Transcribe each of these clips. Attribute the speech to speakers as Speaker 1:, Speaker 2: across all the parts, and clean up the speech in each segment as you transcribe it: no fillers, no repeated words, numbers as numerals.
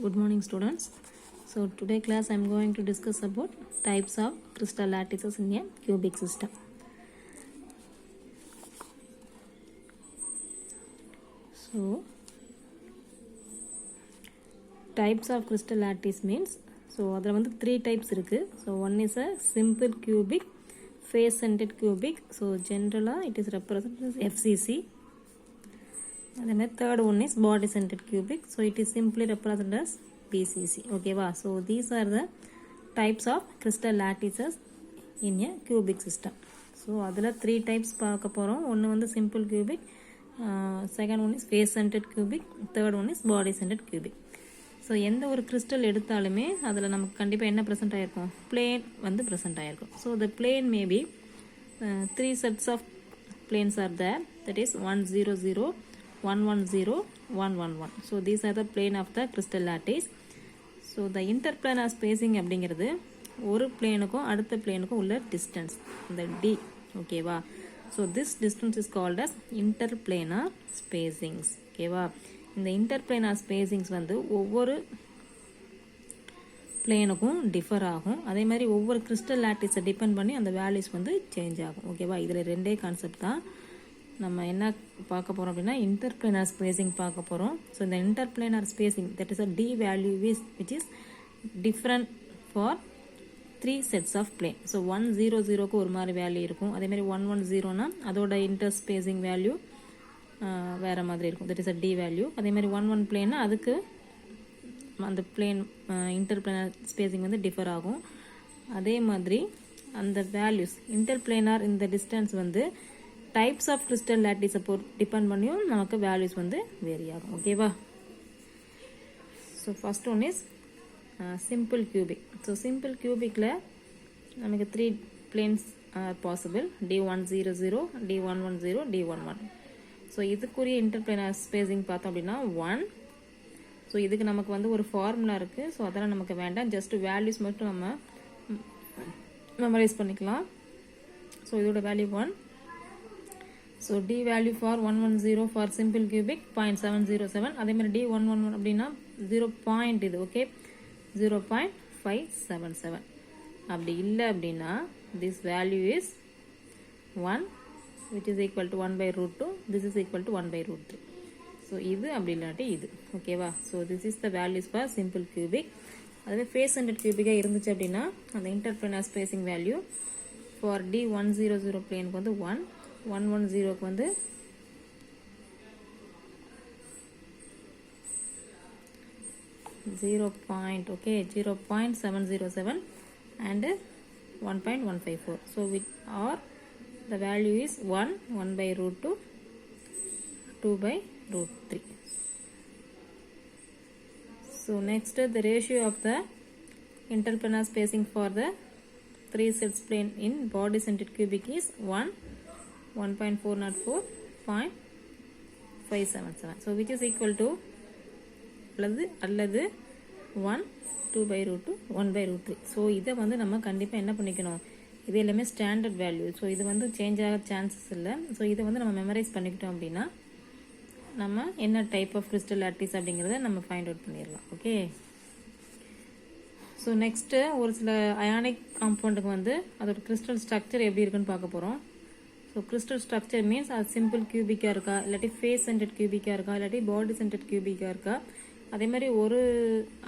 Speaker 1: Good morning, students. So today class I am going to discuss about types of crystal lattices in a cubic system. So types of crystal lattice means அதில் வந்து 3 types இருக்கு. So one is a simple cubic, face centered cubic. So generally it is represented as FCC. And then the third one is body centered cubic. So it is simply represented as BCC. Okay, wow. So these are the types of crystal lattices in a cubic system. So அதில் 3 types பார்க்க போகிறோம். ஒன்று வந்து simple cubic, second one is face centered cubic, third one is body centered cubic. So எந்த ஒரு crystal எடுத்தாலுமே அதில் நமக்கு கண்டிப்பாக என்ன ப்ரெசென்ட் ஆகிருக்கும், பிளேன் வந்து ப்ரெசென்ட் ஆகிருக்கும். So the plane maybe 3 sets of planes are there, that is 100, 110, 111. So these are the plane of the crystal lattice. So the interplanar spacing அப்படிங்கிறது ஒரு பிளேனுக்கும் அடுத்த பிளேனுக்கும் உள்ள டிஸ்டன்ஸ், இந்த D. ஓகேவா? So this distance is called as interplanar spacings. ஓகேவா? இந்த இன்டர்பிளேனார் spacings வந்து ஒவ்வொரு பிளேனுக்கும் டிஃபர் ஆகும். அதே மாதிரி ஒவ்வொரு கிறிஸ்டல் லாட்டிஸை டிபெண்ட் பண்ணி அந்த வேல்யூஸ் வந்து சேஞ்ச் ஆகும். ஓகேவா? இதில் ரெண்டே கான்செப்ட் தான். நம்ம என்ன பார்க்க போகிறோம் அப்படின்னா இன்டர்பிளேனார் ஸ்பேசிங் பார்க்க போகிறோம். ஸோ இந்த interplanar spacing that is a d value which is different for 3 sets of plane. So 100க்கு ஒரு மாதிரி வேல்யூ இருக்கும். அதே மாதிரி 110னா அதோட இன்டர் ஸ்பேசிங் வேல்யூ வேறு மாதிரி இருக்கும், that is a d value. அதே மாதிரி 11 பிளேன்னா அதுக்கு அந்த பிளேன் இன்டர்பிளேனார் ஸ்பேசிங் வந்து டிஃபர் ஆகும். அதே மாதிரி அந்த வேல்யூஸ் இன்டர்பிளேனார் இந்த டிஸ்டன்ஸ் வந்து டைப்ஸ் ஆஃப் கிறிஸ்டல் லாட்டிஸை டிபெண்ட் பண்ணியும் நமக்கு வேல்யூஸ் வந்து வேரி ஆகும். ஓகேவா? So first one is simple cubic. So simple கியூபிக்கில் நமக்கு 3 planes are possible, D100, D110, D11. So இதுக்குரிய இன்டர்பிளேனார் ஸ்பேசிங் பார்த்தோம் அப்படின்னா 1. ஸோ இதுக்கு நமக்கு வந்து ஒரு ஃபார்முலா இருக்குது. ஸோ அதெல்லாம் நமக்கு வேண்டாம், ஜஸ்ட் வேல்யூஸ் மட்டும் நம்ம மெமரைஸ் பண்ணிக்கலாம். ஸோ இதோட value 1. So d value for 110 for simple cubic 0.707. அதே மாதிரி D111 அப்படின்னா 0. இது ஓகே 0.577. அப்படி இல்லை அப்படின்னா this value is 1 which is equal to 1/√2. this is equal to 1/√3. So இது அப்படி இல்லாட்டி இது. ஓகேவா? So this is the values for simple cubic. அதுவே ஃபேஸ் சென்டர்ட் கியூபிக்காக இருந்துச்சு அப்படின்னா அந்த இன்டர்பிளேனார் ஸ்பேசிங் வேல்யூ ஃபார் D100 பிளேனுக்கு வந்து 1, 110க்கு வந்து 0.707 and 1.154. so with or the value is 1/√2, 2/√3. so next the ratio of the interplanar spacing for the 3 sets plane in body centered cubic is 1, 1.404, 0.577. so which is equal to அல்லது 1, 2/√2, 1/√3. So இதை வந்து நம்ம கண்டிப்பாக என்ன பண்ணிக்கணும், இது எல்லாமே ஸ்டாண்டர்ட் வேல்யூ. ஸோ இது வந்து சேஞ்ச் ஆக சான்சஸ் இல்லை. ஸோ இதை வந்து நம்ம மெமரைஸ் பண்ணிக்கிட்டோம் அப்படின்னா நம்ம என்ன டைப் ஆஃப் கிறிஸ்டல் லாட்டிஸ் அப்படிங்கிறத நம்ம ஃபைண்ட் அவுட் பண்ணிடலாம். ஓகே? ஸோ நெக்ஸ்ட்டு ஒரு சில அயானிக் காம்பவுண்டுக்கு வந்து அதோட கிறிஸ்டல் ஸ்ட்ரக்சர் எப்படி இருக்குன்னு பார்க்க போகிறோம். ஸோ கிறிஸ்டல் ஸ்ட்ரக்சர் மீன்ஸ் அது சிம்பிள் கியூபிக்காக இருக்கா, இல்லாட்டி ஃபேஸ் சென்டர்ட் கியூபிக்காக இருக்கா, இல்லாட்டி பாடி சென்டர்ட் கியூபிக்காக இருக்கா. அதே மாதிரி ஒரு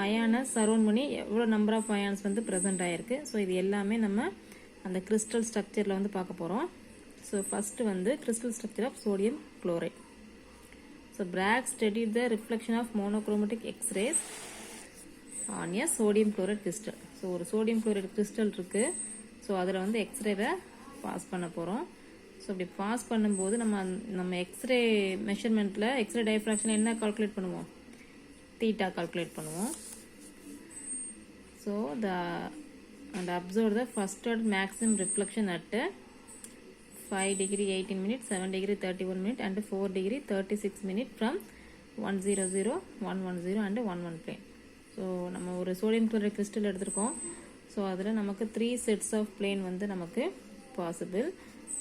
Speaker 1: அயானை சரௌண்ட் பண்ணி எவ்வளோ நம்பர் ஆஃப் அயான்ஸ் வந்து ப்ரெசென்ட் ஆகிருக்கு. ஸோ இது எல்லாமே நம்ம அந்த கிறிஸ்டல் ஸ்ட்ரக்சரில் வந்து பார்க்க போகிறோம். ஸோ ஃபஸ்ட்டு வந்து crystal structure of sodium chloride. So Bragg studied the reflection of monochromatic X-rays on a sodium chloride crystal. So ஒரு சோடியம் குளோரைடு கிறிஸ்டல் இருக்குது. ஸோ அதில் வந்து எக்ஸ்ரேவை பாஸ் பண்ண போகிறோம். ஸோ அப்படி பாஸ் பண்ணும்போது நம்ம எக்ஸ்ரே மெஷர்மெண்ட்டில் எக்ஸ்ரே டைஃப்ராக்ஷன் என்ன கால்குலேட் பண்ணுவோம், தீட்டா கால்குலேட் பண்ணுவோம். So and observe the first order maximum reflection at 5 degree 18 minutes, 7 degree 31 minutes and 4 degree 36 minutes from 100, 110 and 11 plane. So நம்ம ஒரு சோடியம் குளோரைட் கிறிஸ்டல் எடுத்திருக்கோம். So அதில் நமக்கு 3 sets of plane வந்து நமக்கு பாசிபிள்,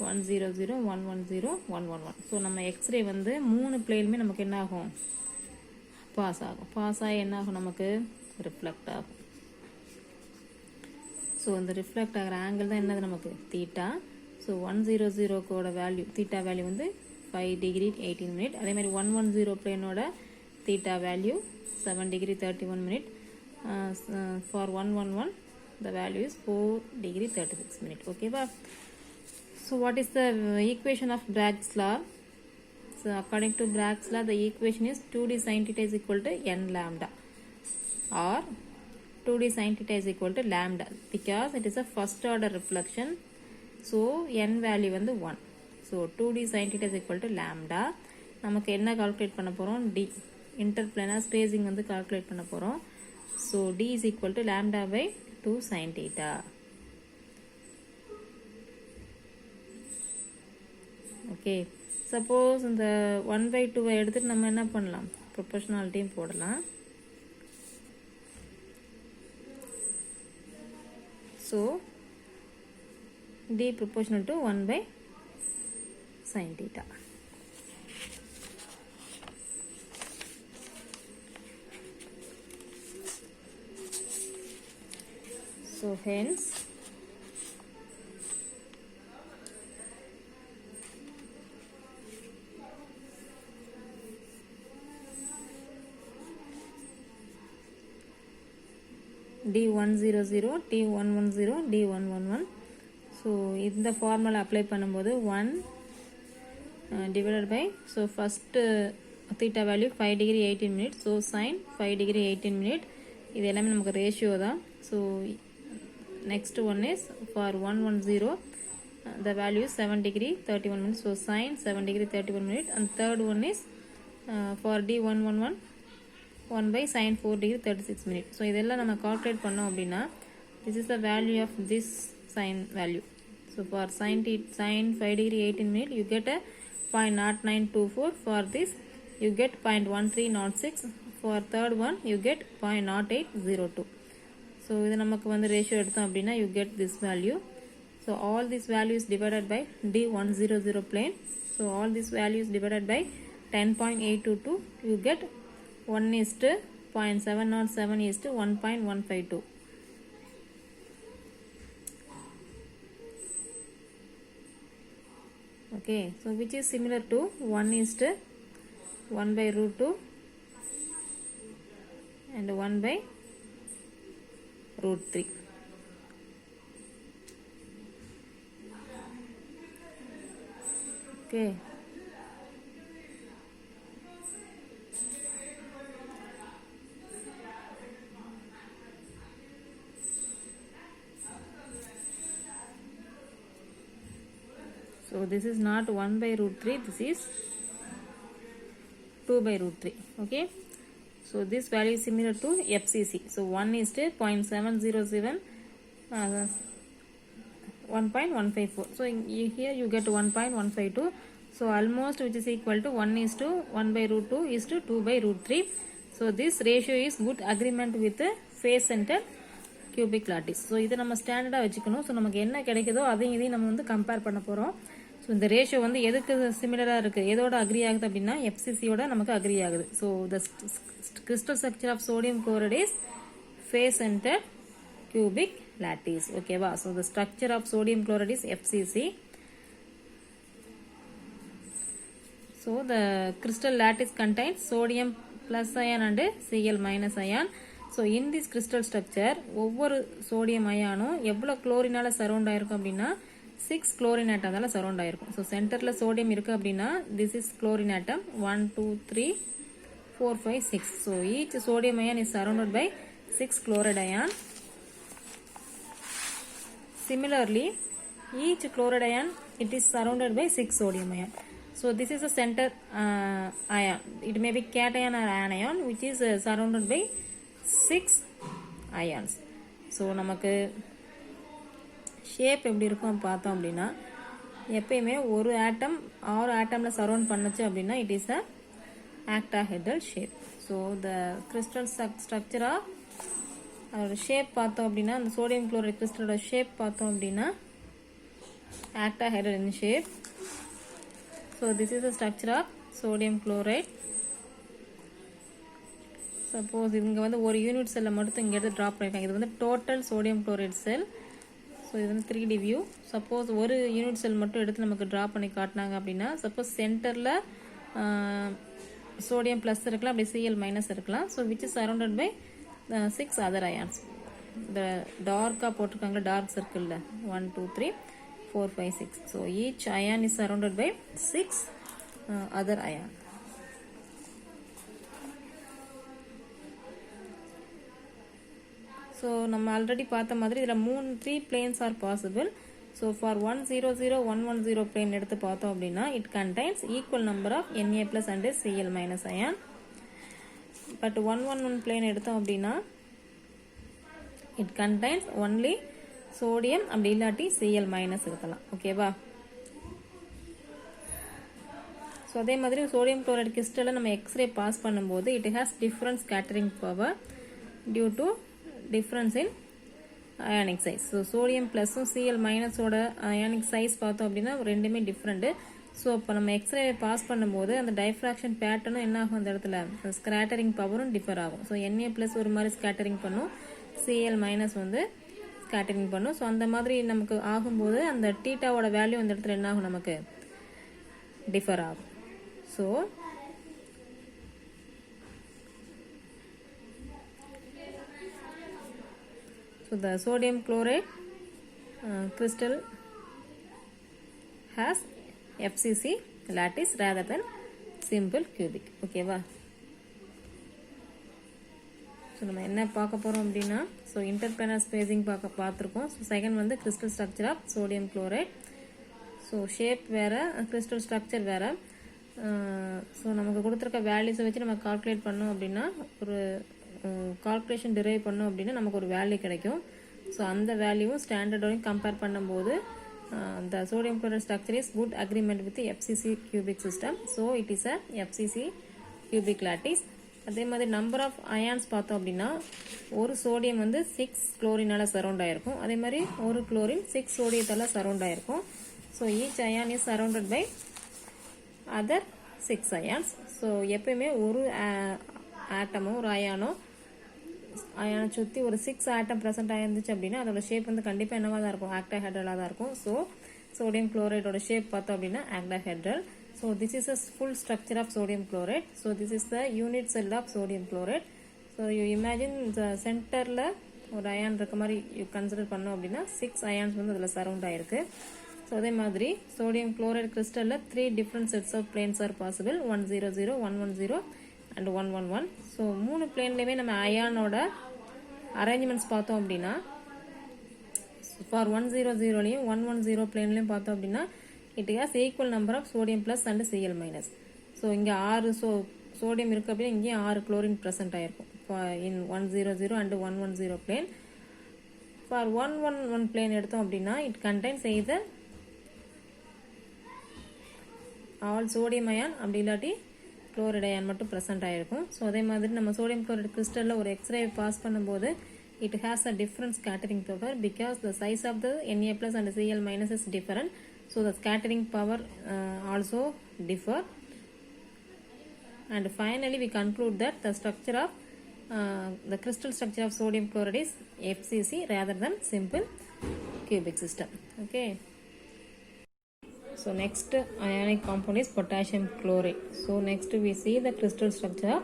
Speaker 1: 100, 110, 111. ஸோ நம்ம x ray வந்து 3 பிளேனுமே நமக்கு என்ன ஆகும், பாஸ் ஆகும். பாஸ் ஆகி என்ன ஆகும், நமக்கு ரிஃப்ளெக்ட் ஆகும். ஸோ இந்த ரிஃப்ளெக்ட் ஆகிற ஆங்கிள் தான் என்னது நமக்கு தீட்டா. ஸோ 100 வேல்யூ தீட்டா வேல்யூ வந்து 5 டிகிரி 18 மினிட். அதே மாதிரி 110 பிளேனோட theta value 7 degree 31 minute. For 111 the value is 4 degree 36 minute. Okay ba. So what is the equation of Bragg's law? So according to Bragg's law, the equation is 2d sin theta is equal to n lambda, or 2d sin theta is equal to lambda, because it is a first order reflection. So n value வந்து 1. So 2d sin theta is equal to lambda. நமக்கு என்ன calculate பண்ண போறோம், d interplanar spacing வந்து calculate பண்ண போறோம். So d is equal to lambda by 2 sin theta. Okay, suppose இந்த 1/2 எடுத்துட்டு நம்ம என்ன பண்ணலாம், proportionality போடலாம். So d proportional to 1 by sin theta. So hence D100, T110, D111. So இந்த ஃபார்முலா அப்ளை பண்ணும்போது 1 divided by, so first theta value 5 degree 18 minutes, so sin 5 degree 18 minute. இது எல்லாமே நமக்கு ரேஷியோ தான். So next one is for 110, the value is 7 degree 31 minutes, so sin 7 degree 31 minutes. And third one is for D111, 1 by sin 4 degree 36 minutes. So இதெல்லாம் நம்ம calculate பண்ணோம் அப்படின்னா, this is the value of this sin value. So for sin 5 degree 18 minutes, you get a 0.0924. For this you get 0.1306. For third one you get 0.0802. So இது நமக்கு வந்து ratio எடுத்தோம் அப்படின்னா you get this value. So all these values divided by D100 plane. So all these values divided by 10.822, you get 1:0.707 is to 1.152. Okay, so which is similar to 1:1 by root 2 and 1 by root 3. Okay. So this is not 1 by root 3, this is 2 by root 3. Okay. So this value is similar to FCC. So 1:0.707, 1.154. So here you get 1.152. So almost which is equal to 1:1 by root 2 is to 2 by root 3. So this ratio is good agreement with the face center cubic lattice. So இதை நம்ம ஸ்டாண்டர்டாக வச்சுக்கணும். So நமக்கு என்ன கிடைக்குதோ அதையும் இதையும் நம்ம வந்து கம்பேர் பண்ண போகிறோம். ஸோ இந்த ரேஷியோ வந்து எதுக்கு சிமிலராக இருக்குது, எதோட அக்ரி ஆகுது அப்படின்னா எஃப்சிசியோட நமக்கு அக்ரி ஆகுது. So the crystal structure of sodium chloride is face center cubic lattice. ஓகேவா. So the structure of sodium chloride is FCC. So the crystal lattice contains sodium plus ion and Cl minus ion. So in this crystal structure ஒவ்வொரு sodium அயானும் எவ்வளோ குளோரினால surround ஆயிருக்கும் அப்படின்னா 6 chlorine ஆட்டத்தால் surround ஆயிருக்கும். So சென்டரில் சோடியம் இருக்குது அப்படின்னா this is chlorine atom 1 2 3 4 5 6. So each sodium ion is surrounded by 6 chloride ion. Similarly, each chloride ion it is surrounded by 6 sodium ion. So this is a center ion. It may be cation or anion which is surrounded by 6 ions. So நமக்கு shape எப்படி இருக்கும் பார்த்தோம் அப்படின்னா, எப்பயுமே ஒரு ஆட்டம் 6 ஆட்டம்ல surround பண்ணுச்சு அப்படின்னா it is a octahedral shape. So the crystal structure of அதோட ஷேப் பார்த்தோம் அப்படின்னா, அந்த சோடியம் குளோரைட் கிறிஸ்டலோட ஷேப் பார்த்தோம் அப்படின்னா octahedral in shape. So this is the structure of sodium chloride suppose இங்கே வந்து ஒரு யூனிட் செல்லை மட்டும் இங்கே எடுத்து ட்ராப் பண்ணியிருக்காங்க. இது வந்து டோட்டல் சோடியம் குளோரைட் செல். ஸோ இது வந்து 3D வியூ. சப்போஸ் ஒரு யூனிட் செல் மட்டும் எடுத்து நமக்கு ட்ரா பண்ணி காட்டினாங்க அப்படின்னா, சப்போஸ் சென்டரில் சோடியம் ப்ளஸ் இருக்கலாம், அப்படி Cl மைனஸ் இருக்கலாம். So which is surrounded by 6 other ions. இந்த டார்க்காக போட்டிருக்காங்க, டார்க் சர்க்கிளில் 1 2 3 4 5 6. So each ion is surrounded by 6 other ion. So நம்ம ஆல்ரெடி பார்த்த மாதிரி இதில் 3 planes are possible. So for 100 110 plane எடுத்து பார்த்தோம் அப்படின்னா it contains equal number of Na plus and Cl minus ion. But 111 plane எடுத்தோம் அப்படின்னா இட் கண்டைன்ஸ் ஒன்லி சோடியம், அப்படி இல்லாட்டி Cl மைனஸ் இருக்கலாம். ஓகேவா? ஸோ அதே மாதிரி சோடியம் குளோரைட் கிறிஸ்டலை நம்ம எக்ஸ்ரே பாஸ் பண்ணும்போது it has different scattering power due to difference in ionic size. So sodium plus Cl minus ஓட ionic size பார்த்தோம் அப்படின்னா ரெண்டுமே டிஃப்ரெண்ட். ஸோ இப்போ நம்ம எக்ஸ்ரே பாஸ் பண்ணும்போது அந்த டைஃப்ராக்ஷன் பேட்டர்னும் என்ன ஆகும், அந்த இடத்துல ஸ்கேட்டரிங் பவரும் டிஃபர் ஆகும். ஸோ Na plus ஒரு மாதிரி ஸ்கேட்டரிங் பண்ணும், Cl மைனஸ் வந்து ஸ்கேட்டரிங் பண்ணும். ஸோ அந்த மாதிரி நமக்கு ஆகும்போது அந்த டீட்டாவோட வேல்யூ அந்த இடத்துல என்ன ஆகும், நமக்கு டிஃபர் ஆகும். So the sodium chloride crystal has FCC lattice rather than simple cubic. Okay va? So நம்ம என்ன பார்க்க போறோம் அப்படின்னா, so interplanar spacing பார்த்திருக்கோம். So second வந்து crystal structure of sodium chloride. So shape வேற, crystal structure வேற. ஸோ நமக்கு கொடுத்துருக்க வேல்யூஸை வச்சு நம்ம கால்குலேட் பண்ணோம் அப்படின்னா, ஒரு கால்குலேஷன் டிரைவ் பண்ணோம் அப்படின்னா நமக்கு ஒரு வேல்யூ கிடைக்கும். ஸோ அந்த வேல்யூவும் ஸ்டாண்டர்டோடையும் கம்பேர் பண்ணும்போது the sodium chloride structure is good agreement with the FCC cubic system. So it is a FCC cubic lattice. அதே மாதிரி நம்பர் ஆஃப் அயான்ஸ் பார்த்தோம் அப்படின்னா ஒரு சோடியம் வந்து 6 குளோரினால சரௌண்ட் ஆயிருக்கும், அதே மாதிரி ஒரு குளோரின் 6 சோடியத்தால் சரௌண்ட் ஆயிருக்கும். So each ion is surrounded by other 6 ions. So எப்பயுமே ஒரு ஆட்டமோ ஒரு அயானோ அயானை சுற்றி ஒரு 6 ஆட்டம் ப்ரெசென்ட் ஆயிருந்துச்சு அப்படின்னா அதோட ஷேப் வந்து கண்டிப்பாக என்னவாக தான் இருக்கும், ஆக்டாஹெட்ரலாக தான் இருக்கும். ஸோ சோடியம் குளோரைடோட ஷேப் பார்த்தோம் அப்படின்னா octahedral. So this is a full structure of sodium chloride. So this is the unit cell of sodium chloride. So you imagine சென்டரில் ஒரு அயான் இருக்க மாதிரி யூ கன்சிடர் பண்ணோம் அப்படின்னா 6 அயான்ஸ் வந்து அதில் சரௌண்ட் ஆயிருக்கு. ஸோ அதே மாதிரி சோடியம் குளோரைட் கிறிஸ்டலில் 3 different sets of planes are possible, 100 110 and 111. So 3 பிளேன்லேயுமே நம்ம அயானோட அரேஞ்ச்மெண்ட்ஸ் பார்த்தோம் அப்படின்னா ஃபார் 100லையும் 110 பிளேன்லையும் பார்த்தோம் அப்படின்னா it has equal number of sodium plus and Cl minus. So இங்கே 6 சோடியம் இருக்குது அப்படின்னா இங்கேயும் 6 குளோரின் ப்ரெசென்ட் ஆயிருக்கும் in 100 and 110 plane. For 111 plane எடுத்தோம் அப்படின்னா it contains either all sodium ion, அப்படி இல்லாட்டி குளோரைட் அயான் மட்டும் ப்ரெசென்ட் ஆயிருக்கும். ஸோ அதே மாதிரி நம்ம சோடியம் குளோரைட் கிறிஸ்டலில் ஒரு எக்ஸ்ரே பாஸ் பண்ணும்போது it has a different scattering power because the size of the Na plus and Cl minus is different. So the scattering power also differ. And finally we conclude that the structure of the crystal structure of sodium chloride is FCC rather than simple cubic system. Okay. So next ionic compound is potassium chloride. So next we see the crystal structure of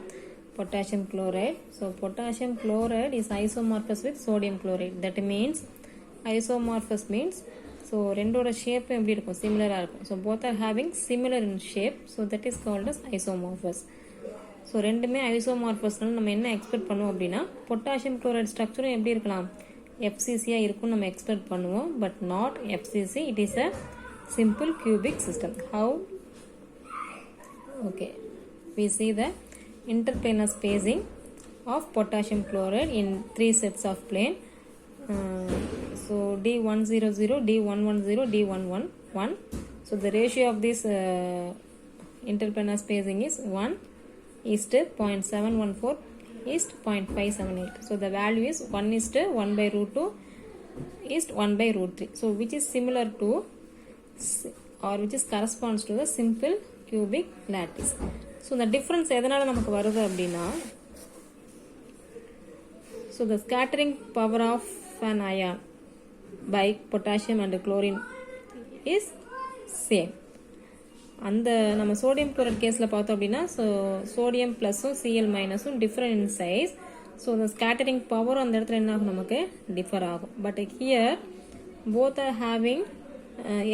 Speaker 1: potassium chloride. So potassium chloride is isomorphous with sodium chloride. That means isomorphous means so ரெண்டோட shape எப்படி இருக்கும், சிமிலராக இருக்கும். So both are having similar in shape, so that is called as isomorphous. So ரெண்டுமே ஐசோமார்பஸ்னால நம்ம என்ன expect பண்ணுவோம் அப்படின்னா potassium chloride ஸ்ட்ரக்சரும் எப்படி இருக்கலாம், FCCயாக இருக்கும்னு நம்ம எக்ஸ்பெக்ட் பண்ணுவோம். But not FCC, it is a simple cubic system. How? Okay, we see the interplanar spacing of potassium chloride in 3 sets of plane. So D100, D110, D111. So the ratio of this interplanar spacing is 1:0.714 0.578. So the value is 1:1/√2 1/√3. So which is similar to or which is corresponds to the simple cubic lattice. So இந்த difference எதனால் நமக்கு வருது அப்படின்னா So the scattering power of an ion by potassium and chlorine is same. அந்த நம்ம sodium chloride கேஸில் பார்த்தோம் அப்படின்னா ஸோ சோடியம் ப்ளஸும் சிஎல் மைனஸும் டிஃப்ரெண்ட் இன் சைஸ். ஸோ அந்த ஸ்கேட்டரிங் பவரும் அந்த இடத்துல என்ன ஆகும், நமக்கு டிஃபர் ஆகும். But here both are having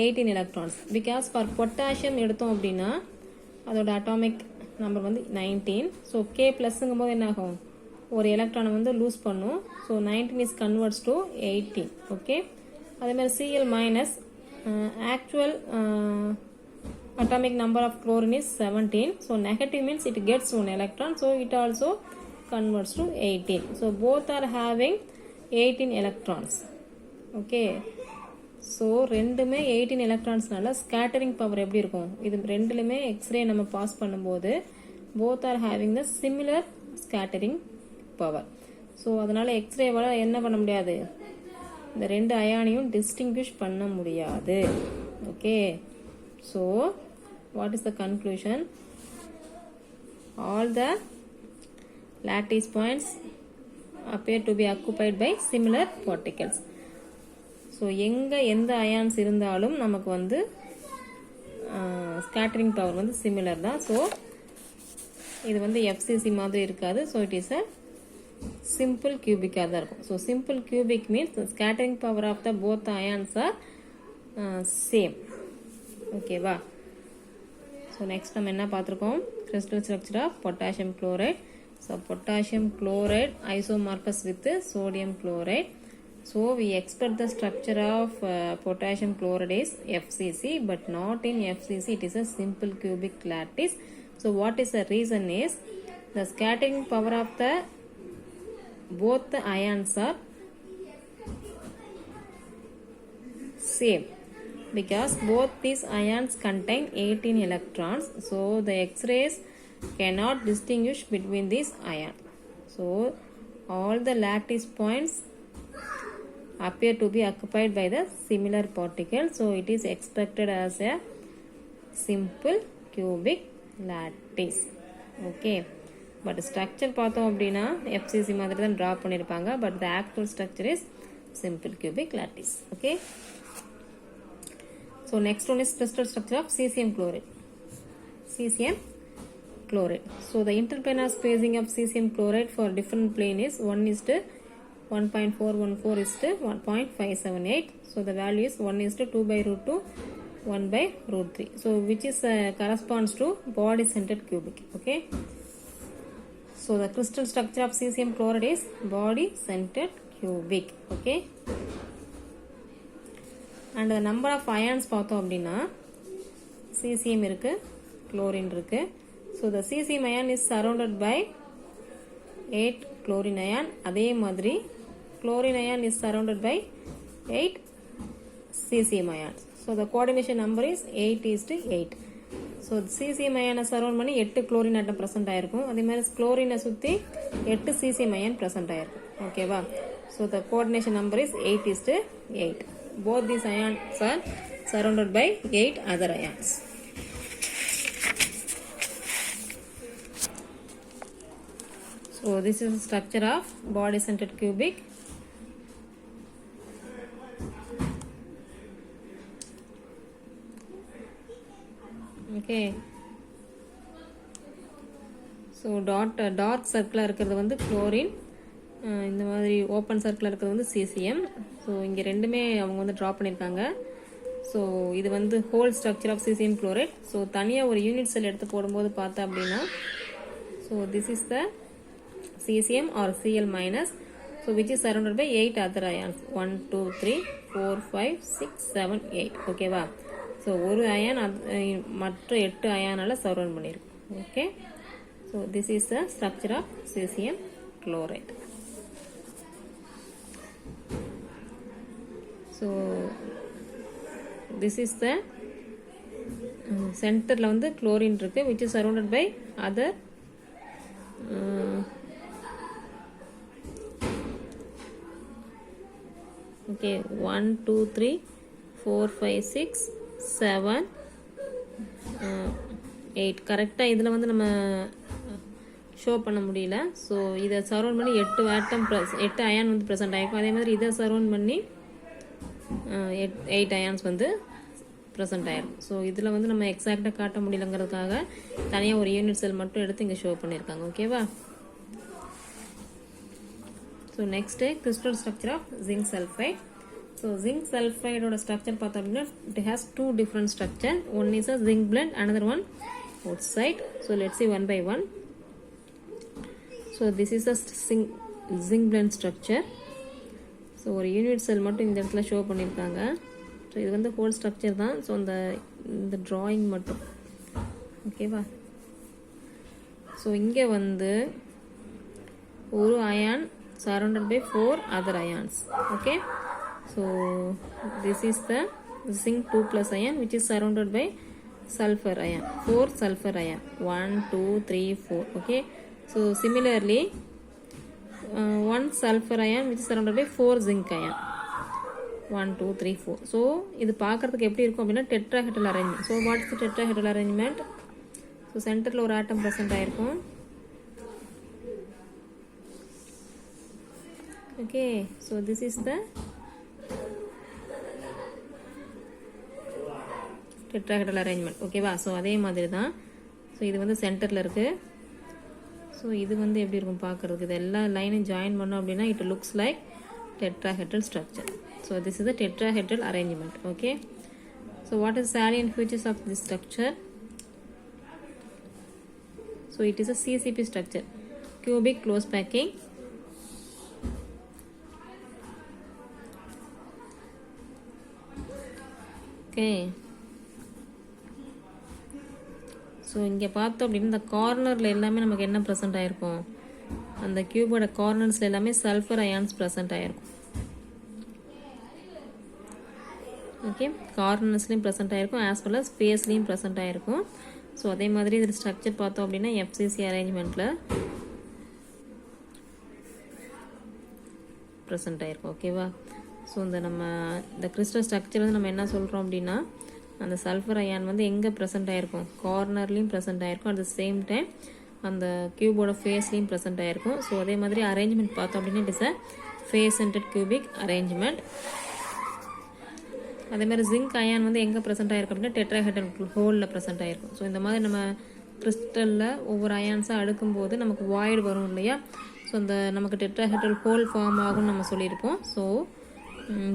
Speaker 1: 18 electrons. Because for potassium எடுத்தோம் அப்படின்னா அதோட அட்டாமிக் நம்பர் வந்து 19. ஸோ கே ப்ளஸ்ஸுங்கும் போது என்ன ஆகும், ஒரு எலக்ட்ரானை வந்து லூஸ் பண்ணும். So 19 is converts to 18. Okay, அதேமாதிரி CL minus actual atomic number of chlorine is 17. So negative means it gets one electron, so it also converts to 18. So both are having 18 electrons. Okay, so ரெண்டுமே 18 electronsனால scattering power எப்படி இருக்கும், இது ரெண்டுலயுமே x ray நம்ம pass பண்ணும்போது both are having the similar scattering power. So அதனால எக்ஸ்ரேவால என்ன பண்ண முடியாது, இந்த ரெண்டு அயானையும் டிஸ்டிங்விஷ் பண்ண முடியாது. Okay, so what is the conclusion? All the lattice points appear to be occupied by similar particles. So எந்த அயான்ஸ் இருந்தாலும் நமக்கு வந்து ஸ்கேட்டரிங் பவர் வந்து சிமிலர் தான். ஸோ இது வந்து எஃப்சிசி மாதிரி இருக்காது. So it is a simple கியூபிக்காக தான் இருக்கும். So simple cubic means scattering power of the both ions are same. ஓகேவா? ஸோ நெக்ஸ்ட் நம்ம என்ன பார்த்துருக்கோம், crystal structure of potassium chloride. So potassium chloride isomorphous with sodium chloride. So we expect the structure of potassium chloride is FCC, but not in FCC, it is a simple cubic lattice. So what is the reason is the scattering power of the both the ions are same, because both these ions contain 18 electrons. So the X-rays cannot distinguish between these ions. So all the lattice points appear to be occupied by the similar particles. So it is expected as a simple cubic lattice. Okay, but structure பார்த்தோம் அப்படின்னா FCC மாதிரி தான் draw பண்ணிருப்பாங்க. But the actual structure is simple cubic lattice. Okay. So next one is crystal structure of cesium chloride. Cesium chloride. So the interplanar spacing of cesium chloride for different plane is 1:1.414 is to 1.578. So the value is 1 is to 2 by root 2, 1 by root 3. So which is corresponds to body centered cubic. Okay. So the crystal structure of cesium chloride is body centered cubic. Okay. And the number of ions பார்த்தோம் அப்படின்னா cesium இருக்கு, chlorine இருக்கு. So the cesium ion is surrounded by 8 chlorine ion. அதே மாதிரி chlorine ion is surrounded by 8 cesium ions. So the coordination number is 8:8. So cesium ion surround பண்ணி 8 chlorine atom present ஆயிருக்கும். அதே மாதிரி chlorine சுத்தி 8 cesium ion present ஆயிருக்கும். ஓகேவா? So the coordination number is 8:8. Both these ions are surrounded by 8 other ions. So this is the structure of body centered cubic. Okay. So dark circle இருக்கிறது வந்து chlorine, இந்த மாதிரி open circle இருக்கிறது வந்து cesium. So இங்கே ரெண்டுமே அவங்க வந்து ட்ரா பண்ணியிருக்காங்க. ஸோ இது வந்து whole structure of cesium chloride. So தனியாக ஒரு யூனிட் செல் எடுத்து போடும்போது பார்த்தா அப்படின்னா so this is the cesium or Cl minus, so which is surrounded by 8 other ions, 1 2 3 4 5 6 7 8. ஓகேவா? ஸோ ஒரு அயான் மற்ற 8 அயானால சரௌண்ட் பண்ணியிருக்கு. Okay, so this is the structure of cesium chloride. So this is the சென்டரில் வந்து chlorine இருக்குது, which is surrounded by other okay 1 2 3 4 5 6 7 8. கரெக்டாக இதில் வந்து நம்ம ஷோ பண்ண முடியல. ஸோ இதை சரௌண்ட் பண்ணி 8 அயான் வந்து ப்ரெசென்ட் ஆகிருக்கும். அதே மாதிரி இதை சரௌண்ட் பண்ணி 8 அயான்ஸ் வந்து ப்ரெசென்ட் ஆகிருக்கும். ஸோ இதில் வந்து நம்ம எக்ஸாக்டாக காட்ட முடியலங்கிறதுக்காக தனியாக ஒரு யூனிட் செல் மட்டும் எடுத்து இங்கே ஷோ பண்ணியிருக்காங்க. ஓகேவா? So next crystal structure of zinc sulphide. So zinc சல்ஃபைடோட ஸ்ட்ரக்சர் பார்த்தோம் அப்படின்னா it has 2 different structure. One is a zinc blend, another one outside. So let's see one by one. So this is a zinc blend structure. So ஒரு unit செல் மட்டும் இந்த இடத்துல show பண்ணியிருக்காங்க. So இது வந்து ஹோல் ஸ்ட்ரக்சர் தான். So இந்த drawing மட்டும். ஓகேவா? ஸோ இங்கே வந்து ஒரு ion surrounded by 4 other ions. Okay, so this is the zinc 2+ ion which is surrounded by sulfur ion, 4 sulfur ion, 1 2 3 4. Okay, so similarly one sulfur ion which is surrounded by 4 zinc ion, 1 2 3 4. so இது பார்க்கிறதுக்கு எப்படி இருக்கும் அப்படின்னா tetrahedral arrangement. so what is the tetrahedral arrangement? so சென்டர்ல ஒரு ஆட்டம் present ஆயிருக்கும். Okay, so this is the tetrahedral arrangement. ஓகேவா? So அதே மாதிரி தான். ஸோ இது வந்து சென்டரில் இருக்குது. ஸோ இது வந்து எப்படி இருக்கும் பார்க்குறதுக்கு, இது எல்லா லைனும் ஜாயின் பண்ணோம் அப்படின்னா it looks like tetrahedral structure. So this is the tetrahedral arrangement. Okay, so what is salient features of this structure? So it is a CCP structure, cubic close packing. Okay, so இங்கே பார்த்தோம் அப்படின்னா இந்த கார்னரில் எல்லாமே நமக்கு என்ன present ஆகிருக்கும், அந்த கியூபோட கார்னர்ஸில் எல்லாமே சல்ஃபர் அயான்ஸ் ப்ரெசென்ட் ஆகிருக்கும். ஓகே, கார்னர்ஸ்லேயும் ப்ரெசென்ட் ஆகிருக்கும் ஆஸ் வெல் அஸ் ஸ்பேஸ்லேயும் ப்ரெசென்ட் ஆகிருக்கும். ஸோ அதே மாதிரி இதில் ஸ்ட்ரக்சர் பார்த்தோம் அப்படின்னா எஃப்சிசி அரேஞ்ச்மெண்ட்டில் ப்ரெசென்ட் ஆகிருக்கும். ஓகேவா? ஸோ இந்த கிறிஸ்டல் ஸ்ட்ரக்சர் வந்து நம்ம என்ன சொல்கிறோம் அப்படின்னா அந்த சல்ஃபர் அயான் வந்து எங்கே ப்ரெசென்ட் ஆகிருக்கும், கார்னர்லேயும் ப்ரெசென்ட் ஆகிருக்கும். அட் த சேம் டைம் அந்த கியூபோட ஃபேஸ்லேயும் ப்ரெசென்ட் ஆகிருக்கும். ஸோ அதே மாதிரி அரேஞ்ச்மெண்ட் பார்த்தோம் அப்படின்னா it is a face centered cubic arrangement. அதே மாதிரி ஜிங்க் அயான் வந்து எங்கே ப்ரெசென்ட் ஆகிருக்கும் அப்படின்னா டெட்ராஹெட்ரல் ஹோலில் ப்ரெசென்ட் ஆகிருக்கும். ஸோ இந்த மாதிரி நம்ம கிறிஸ்டலில் ஒவ்வொரு அயான்ஸாக அடுக்கும்போது நமக்கு வாய்டு வரும் இல்லையா? ஸோ அந்த நமக்கு டெட்ராஹெட்ரல் ஹோல் ஃபார்ம் ஆகும்னு நம்ம சொல்லியிருப்போம். So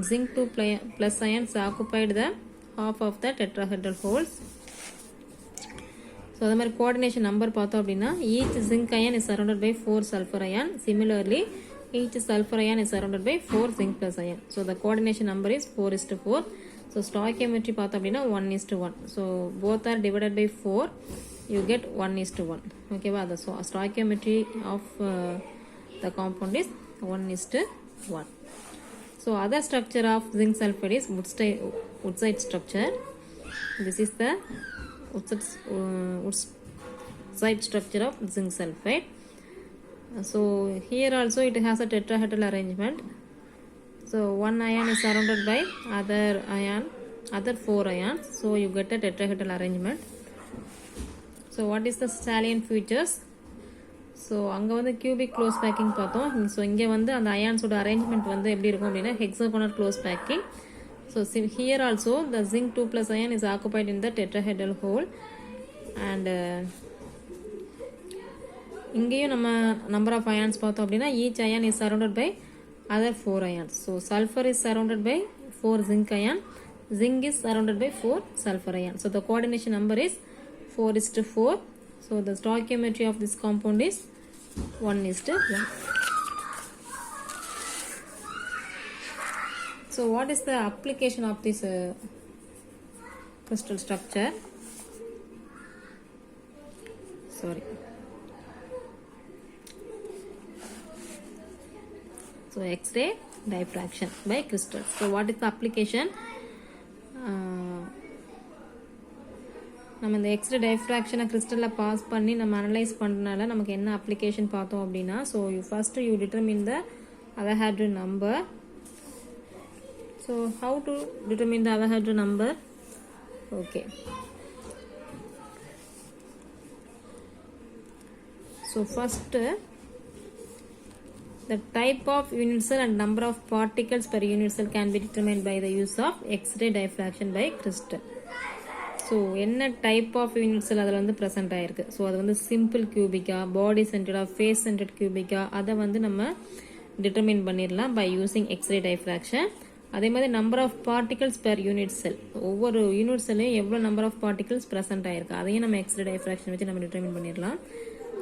Speaker 1: zinc 2+ ions occupied the half of the tetrahedral holes. So அதே மாதிரி கோஆர்டினேஷன் நம்பர் பார்த்தோம் அப்படின்னா each zinc ion is surrounded by 4 sulfur ion. Similarly each sulfur ion is surrounded by 4 zinc plus ion. So the coordination number is 4:4. So stoichiometry பார்த்தோம் அப்படின்னா 1:1. So both are divided by 4, you get 1:1. Okay வா? The stoichiometry of the compound is 1:1. So other structure of zinc sulfide is Woodside structure. This is the Woodside structure of zinc sulfide. So here also it has a tetrahedral arrangement. So one ion is surrounded by other 4 ions. So you get a tetrahedral arrangement. So what is the salient features? So அங்கே வந்து cubic close packing பார்த்தோம். So இங்கே வந்து அந்த அயான்ஸோட arrangement வந்து எப்படி இருக்கும் அப்படின்னா hexagonal close packing. So here also the zinc 2+ ion is occupied in the tetrahedral hole. And இங்கேயும் நம்ம நம்பர் ஆஃப் அயான்ஸ் பார்த்தோம் அப்படின்னா each ion is surrounded by other 4 ions. So sulphur is surrounded by 4 zinc ion, zinc is surrounded by 4 sulfur ion. So the coordination number is 4:4. So the stoichiometry of this compound is 1:1. So what is the application of this crystal structure? Sorry. So X-ray diffraction by crystals. So what is the application? நம்ம இந்த x ray டைஃப்ராக்ஷனை கிறிஸ்டலில் pass பண்ணி நம்ம analyse பண்ணுறதுனால நமக்கு என்ன application பார்த்தோம் அப்படின்னா, so you determine the Avogadro number. So how to determine the Avogadro number? Okay. So first, the type of unit cell and number of particles per unit cell can be determined by the use of X-ray diffraction by crystal. So என்ன type of unit செல் அதில் வந்து present ஆகிருக்கு. So அது வந்து simple கியூபிக்கா, பாடி சென்டடா, face scented கியூபிக்கா, அதை வந்து நம்ம determine பண்ணிடலாம் பை யூஸிங் எக்ஸ்ரே டைஃப்ராக்ஷன். அதே மாதிரி number of particles per unit cell, ஒவ்வொரு யூனிட் செல்லையும் எவ்வளோ நம்பர் ஆஃப் பார்ட்டிகல்ஸ் ப்ரெசென்ட் ஆகிருக்கு அதையும் நம்ம எக்ஸ்ரே டைஃப்ராக்ஷன் வச்சு நம்ம டிட்டர்மின் பண்ணிடலாம்.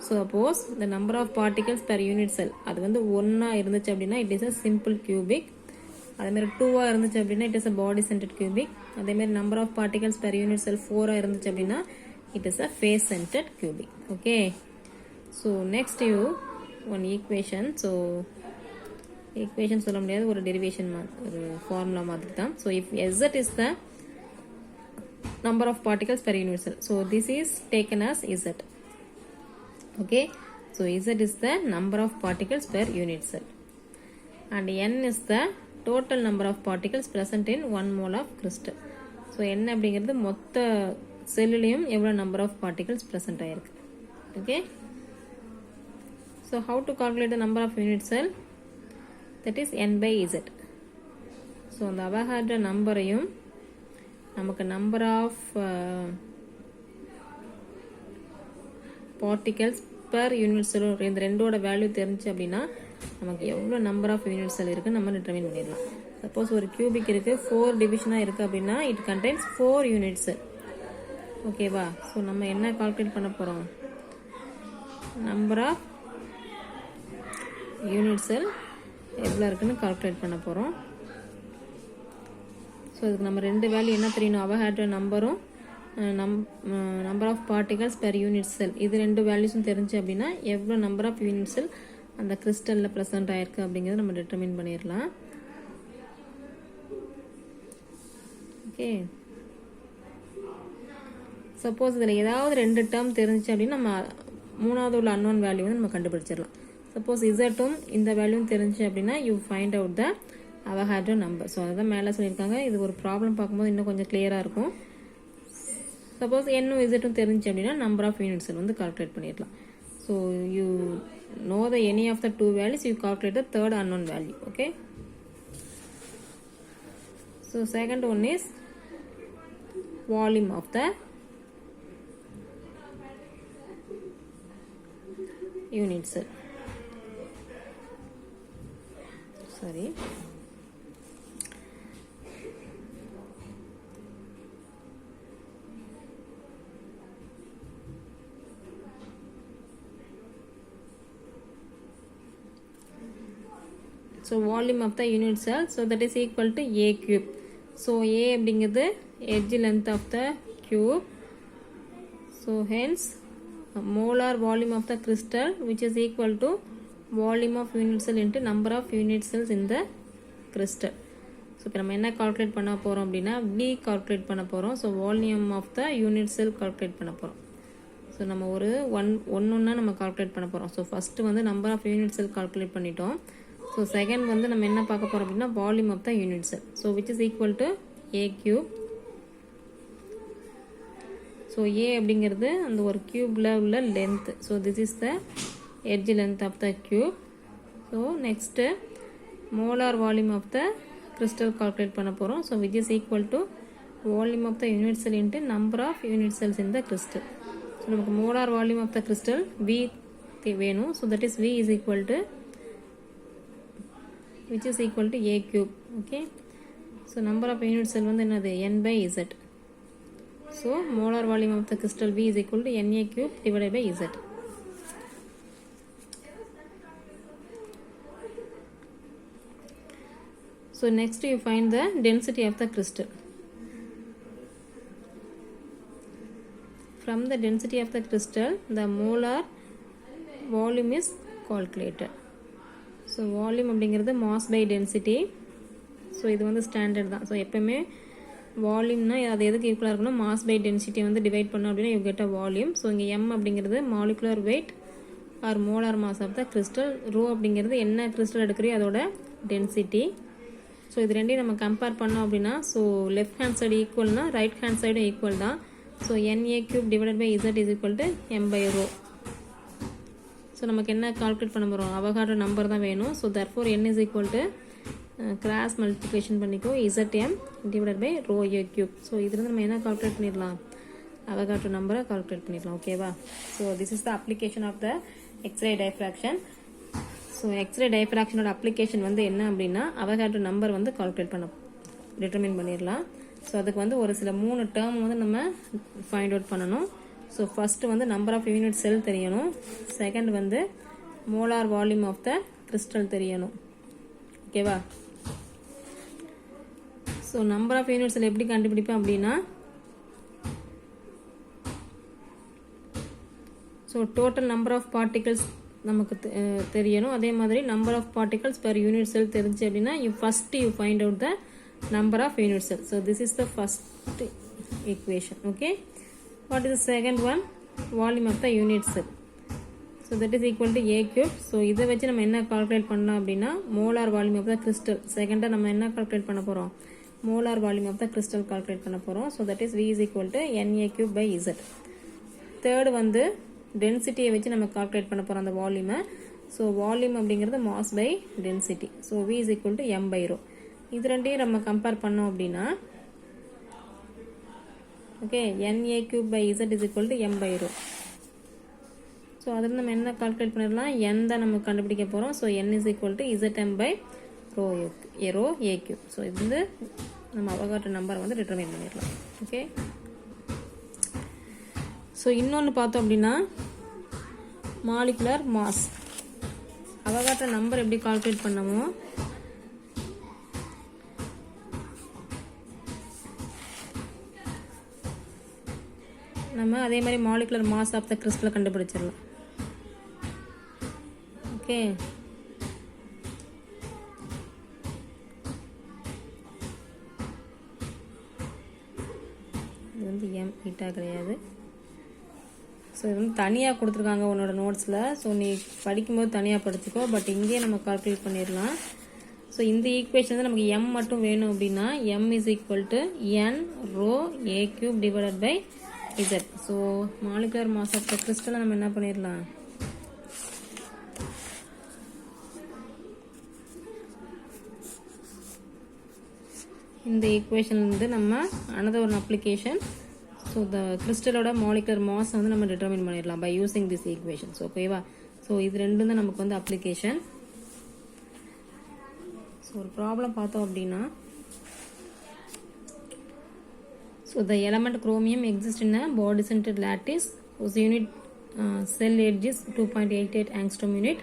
Speaker 1: ஸோ சப்போஸ் இந்த number of particles per unit cell அது வந்து 1 இருந்துச்சு அப்படின்னா it is a simple cubic. அதேமாதிரி 2 இருந்துச்சு அப்படின்னா it is a body centred cubic. அதேமாதிரி number of particles per unit cell 4 இருந்துச்சு அப்படின்னா it is a face centred cubic. Okay, so next you one equation. So equation சொல்ல முடியாது, ஒரு derivation ஒரு ஃபார்முலா மாதிரி தான். So if Z is the number of particles per unit cell, so this is taken as Z. Okay, so Z is the number of particles per unit cell and N is the total number of particles present in 1 mole of crystal. So N அப்படிங்கிறது மொத்த செல்லுலையும் எவ்வளவு number of particles present ஆயிருக்கு. Okay, so how to calculate the number of unit cell? That is N by Z. So அந்த Avogadro நம்பரையும் நமக்கு number of particles per unit cell இந்த ரெண்டோட value தெரிஞ்சு அப்படின்னா நமக்கு எவ்வளோ நம்பர் ஆஃப் யூனிட் செல் இருக்குன்னு நம்ம டிட்டர்மின் பண்ணிடலாம். சப்போஸ் ஒரு கியூபிக் இருக்குது, 4 டிவிஷனாக இருக்குது அப்படின்னா இட் கண்டெய்ன்ஸ் 4 யூனிட் செல். ஓகேவா? ஸோ நம்ம என்ன கால்குலேட் பண்ண போகிறோம்? நம்பர் ஆஃப் யூனிட் செல் எவ்வளோ இருக்குன்னு கால்குலேட் பண்ண போகிறோம். ஸோ இதுக்கு நம்ம ரெண்டு வேல்யூ என்ன தெரியணும்? Avogadro நம்பரும் number of particles per unit cell, இது ரெண்டு வேல்யூஸும் தெரிஞ்சு அப்படின்னா எவ்வளோ நம்பர் ஆஃப் யூனிட் செல் அந்த கிறிஸ்டலில் ப்ரெசென்ட் ஆயிருக்கு அப்படிங்கிறத நம்ம டிட்டர்மின் பண்ணிடலாம். ஓகே, சப்போஸ் இதில் ஏதாவது ரெண்டு டேர்ம் தெரிஞ்சிச்சு அப்படின்னா நம்ம மூணாவது உள்ள அன்னோன் வேல்யூ வந்து நம்ம கண்டுபிடிச்சிடலாம். சப்போஸ் இசட்டும் இந்த வேல்யூவும் தெரிஞ்சு அப்படின்னா you find out the Avogadro number. So அதுதான் மேலே சொல்லியிருக்காங்க. இது ஒரு ப்ராப்ளம் பார்க்கும்போது இன்னும் கொஞ்சம் கிளியராக இருக்கும். சப்போஸ் என்னும் இசட்டும் தெரிஞ்சு அப்படின்னா நம்பர் ஆஃப் யூனிட் செல் வந்து கால்குலேட் பண்ணிடலாம். So you know the any of the two values, you calculate the third unknown value. Okay, so second one is volume of the unit cell. Sorry, so volume of the unit cell, so that is equal to A cube. So A அப்படிங்கிறது edge length of the cube, so hence molar volume of the crystal which is equal to volume of unit cell into number of unit cells in the crystal. So இப்போ நம்ம என்ன calculate பண்ண போகிறோம் அப்படின்னா V calculate பண்ண போகிறோம். So volume of the unit cell calculate பண்ண போகிறோம். ஸோ நம்ம ஒரு ஒன்றா நம்ம கால்குலேட் பண்ண போகிறோம். ஸோ ஃபஸ்ட்டு வந்து number of unit cell calculate பண்ணிட்டோம். ஸோ செகண்ட் வந்து நம்ம என்ன பார்க்க போகிறோம் அப்படின்னா volume of the unit cell, so which is equal to A cube. So A அப்படிங்கிறது அந்த ஒரு கியூபில் உள்ள length. So this is the edge length of the cube. So next molar volume of the crystal calculate பண்ண போகிறோம். So which is equal to volume of the unit sell into number of unit cells in the crystal. So நமக்கு molar volume of the crystal V வேணும். So that is V is equal to which is equal to A cube. Okay, so number of unit cell வந்து என்னது N by Z. So molar volume of the crystal V is equal to Na cube divided by Z. So next you find the density of the crystal. From the density of the crystal the molar volume is calculated. So volume அப்படிங்கிறது mass by density. So இது வந்து standard தான். So எப்போவுமே வால்யூம்னா அது எதுக்கு ஈக்குவலாக இருக்கணும்? Mass by டென்சிட்டியை வந்து டிவைட் பண்ணோம் அப்படின்னா you get a volume. So இங்கே M அப்படிங்கிறது molecular weight or molar mass of the crystal. Rho அப்படிங்கிறது என்ன கிறிஸ்டல் எடுக்கிறியோ அதோட டென்சிட்டி. ஸோ இது ரெண்டையும் நம்ம கம்பேர் பண்ணோம் அப்படின்னா ஸோ லெஃப்ட் ஹேண்ட் சைடு ஈக்குவல்னா ரைட் ஹேண்ட் சைடும் ஈக்குவல் தான். So Na cube divided by Z is equal to M by rho. நமக்கு என்ன கால்குலேட் பண்ண போகிறோம், அவகாட்ரோ நம்பர் தான் வேணும். So therefore n is equal to cross multiplication பண்ணிக்கோ ZM divided by rho a cube. So இதுலேருந்து நம்ம என்ன கால்குலேட் பண்ணிடலாம், அவகாட்ரோ நம்பரை கால்குலேட் பண்ணிடலாம். ஓகேவா? So this is the application of the X ray diffraction. So X ray டைஃப்ராக்ஷனோட அப்ளிகேஷன் வந்து என்ன அப்படின்னா, அவகாட்ரோ நம்பர் வந்து கால்குலேட் பண்ண டிட்டர்மின் பண்ணிடலாம். ஸோ அதுக்கு வந்து ஒரு சில 3 டேர்ம் வந்து நம்ம ஃபைண்ட் அவுட் பண்ணணும். ஸோ ஃபர்ஸ்ட் வந்து நம்பர் ஆஃப் யூனிட் செல் தெரியணும். செகண்ட் வந்து molar volume of the crystal தெரியணும். ஓகேவா? So number of unit cell எப்படி கண்டுபிடிப்பேன் அப்படின்னா, so total number of particles நமக்கு தெரியணும். அதே மாதிரி number of particles per unit cell தெரிஞ்சு அப்படின்னா first you find out the number of unit cells. So this is the first equation. Okay, what is the second one? Volume of the unit cell. So that is equal to a cube. So இதை வச்சு நம்ம என்ன calculate பண்ணலாம் அப்படின்னா, molar volume of the crystal. செகண்டா நம்ம என்ன calculate பண்ண போறோம், molar volume of the crystal calculate பண்ண போறோம். So that is V is equal to Na cube by Z. Third வந்து டென்சிட்டியை வச்சு நம்ம கால்குலேட் பண்ண போறோம் அந்த வால்யூமை. ஸோ வால்யூம் அப்படிங்கிறது mass by density. So V is equal to m by rho. இது ரெண்டையும் நம்ம கம்பேர் பண்ணோம் அப்படின்னா, okay, Na cube by Z is equal to m by rho. So அதில் நம்ம என்ன கால்குலேட் பண்ணிடலாம், n தான் நம்ம கண்டுபிடிக்க போகிறோம். So n is equal to Zm by rho a cube. So இது வந்து நம்ம அவகாட்ரோ நம்பர் வந்து டிட்டர்மைன் பண்ணிடலாம். ஓகே, ஸோ இன்னொன்று பார்த்தோம் அப்படின்னா, மாலிகுலர் மாஸ். அவகாட்ரோ நம்பர் எப்படி கால்குலேட் பண்ணமோ நம்ம அதே மாதிரி மாலிகுலர் மாஸ் ஆஃப் த கிறிஸ்டலை கண்டுபிடிச்சிடலாம். ஓகே, இது வந்து எம் ஹீட்டா கிடையாது. ஸோ இது வந்து தனியாக கொடுத்துருக்காங்க உன்னோட நோட்ஸில். ஸோ நீ படிக்கும்போது தனியாக படிச்சுக்கோ. பட் இங்கேயே நம்ம கால்குலேட் பண்ணிடலாம். ஸோ இந்த ஈக்குவேஷன் வந்து நமக்கு m மட்டும் வேணும் அப்படின்னா, m is equal to n rho a cube divided by Z. So molecular mass of the கிறிஸ்டலை நம்ம என்ன பண்ணிடலாம், இந்த ஈக்குவேஷன் வந்து நம்ம another one application. So the கிறிஸ்டலோட மாலிகுலர் மாஸ் வந்து நம்ம டிட்டர்மின் பண்ணிடலாம் பை யூசிங் திஸ் ஈக்குவேஷன்ஸ். ஓகேவா? ஸோ இது ரெண்டும் தான் நமக்கு வந்து அப்ளிகேஷன். ஸோ ஒரு ப்ராப்ளம் பார்த்தோம் அப்படின்னா, so the element chromium exists in a body centered lattice whose unit cell edge is 2.88 angstrom unit.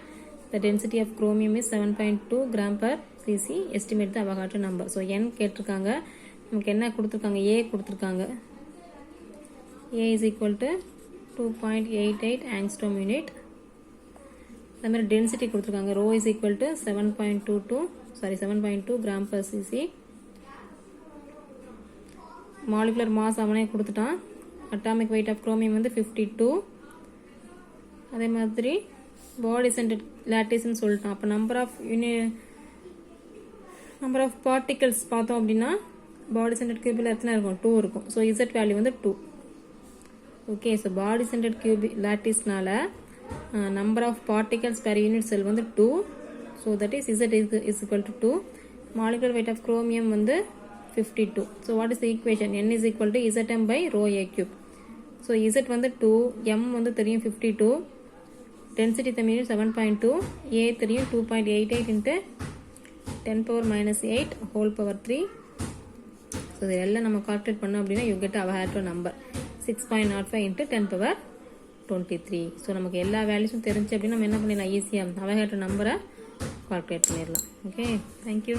Speaker 1: The density of chromium is 7.2 gram per cc. Estimate the Avogadro number. So n கேட்டிருக்காங்க, நமக்கு என்ன கொடுத்துருக்காங்க, a கொடுத்துருக்காங்க. a is equal to 2.88 angstrom unit. அதே மாதிரி density கொடுத்துருக்காங்க, rho is equal to 7.2 gram per cc. Molecular mass அவனே கொடுத்துட்டான். அட்டாமிக் வெயிட் ஆஃப் குரோமியம் வந்து 52. அதே மாதிரி பாடி சென்டர்ட் லாட்டிஸ்ன்னு சொல்லிட்டான். அப்போ நம்பர் ஆஃப் பார்ட்டிகல்ஸ் பார்த்தோம் அப்படின்னா, பாடி சென்டர்ட் கியூபில் எத்தனை இருக்கும், 2 இருக்கும். ஸோ இசட் வேல்யூ வந்து 2. Okay, so body centred cubic லாட்டிஸ்னால number of particles per unit cell வந்து 2. So that is Z is equal to 2. Molecular weight of chromium வந்து 52. So what is the equation? N is equal to Zm by rho a cube. So Z வந்து 2, M வந்து தெரியும் 52, density தெரியும் 7.2, A தெரியும் 2.88 into 10 power minus 8 whole power 3. So இது எல்லாம் நம்ம calculate பண்ணோம் அப்படின்னா you get Avogadro number 6.05 into 10 power 23. So நமக்கு எல்லா வேல்யூஸும் தெரிஞ்சு அப்படின்னா நம்ம என்ன பண்ணிடலாம், ஈஸியாக Avogadro நம்பரை கால்குலேட் பண்ணிடலாம். Okay, thank you.